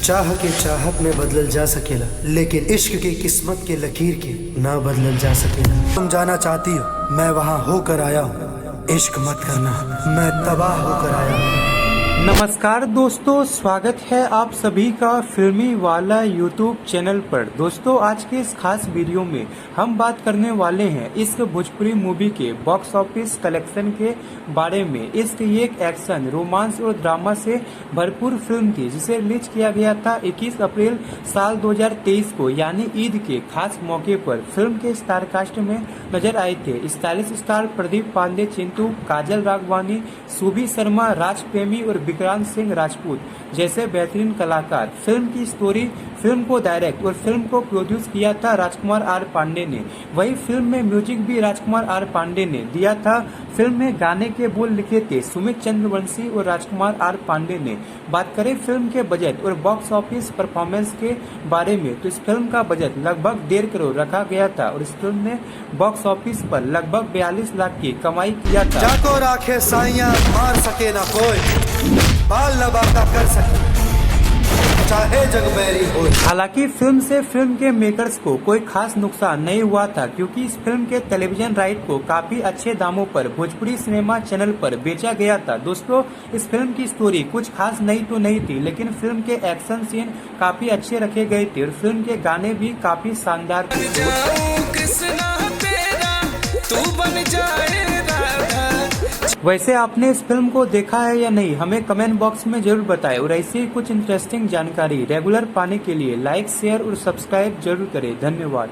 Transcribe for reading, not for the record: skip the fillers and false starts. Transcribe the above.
चाह के चाहत में बदलल जा सकेला, लेकिन इश्क की किस्मत के लकीर के ना बदलल जा सकेला। तुम जाना चाहती हो, मैं वहां होकर आया हूँ। इश्क मत करना, मैं तबाह होकर आया हूँ। नमस्कार दोस्तों, स्वागत है आप सभी का फिल्मी वाला यूट्यूब चैनल पर। दोस्तों, आज के इस खास वीडियो में हम बात करने वाले हैं इस भोजपुरी मूवी के बॉक्स ऑफिस कलेक्शन के बारे में। इस एक एक्शन, रोमांस और ड्रामा से भरपूर फिल्म थी, जिसे रिलीज किया गया था 21 अप्रैल साल 2023 को, यानी ईद के खास मौके पर। फिल्म के स्टार कास्ट में नजर आए थे स्टाइलिश स्टार प्रदीप पांडे, चिंटू, काजल राघवानी, सुभी शर्मा, राज प्रेमी और विक्रांत सिंह राजपूत जैसे बेहतरीन कलाकार। फिल्म की स्टोरी, फिल्म को डायरेक्ट और फिल्म को प्रोड्यूस किया था राजकुमार आर पांडे ने। वही फिल्म में म्यूजिक भी राजकुमार आर पांडे ने दिया था। फिल्म में गाने के बोल लिखे थे सुमित चंद्रवंशी और राजकुमार आर पांडे ने। बात करें फिल्म के बजट और बॉक्स ऑफिस परफॉर्मेंस के बारे में, तो इस फिल्म का बजट लगभग 1.5 करोड़ रखा गया था और इस फिल्म ने बॉक्स ऑफिस पर लगभग 42 लाख की कमाई किया था। जाको राखे साइयां मार सके ना कोई, बाल न बाका कर सके चाहे जग बैरी हो। हालांकि फिल्म से फिल्म के मेकर्स को कोई खास नुकसान नहीं हुआ था, क्योंकि इस फिल्म के टेलीविजन राइट को काफी अच्छे दामों पर भोजपुरी सिनेमा चैनल पर बेचा गया था। दोस्तों, इस फिल्म की स्टोरी कुछ खास नहीं तो नहीं थी, लेकिन फिल्म के एक्शन सीन काफी अच्छे रखे गए थे और फिल्म के गाने भी काफी शानदार थे। वैसे आपने इस फिल्म को देखा है या नहीं, हमें कमेंट बॉक्स में जरूर बताएं। और ऐसी ही कुछ इंटरेस्टिंग जानकारी रेगुलर पाने के लिए लाइक, शेयर और सब्सक्राइब जरूर करें। धन्यवाद।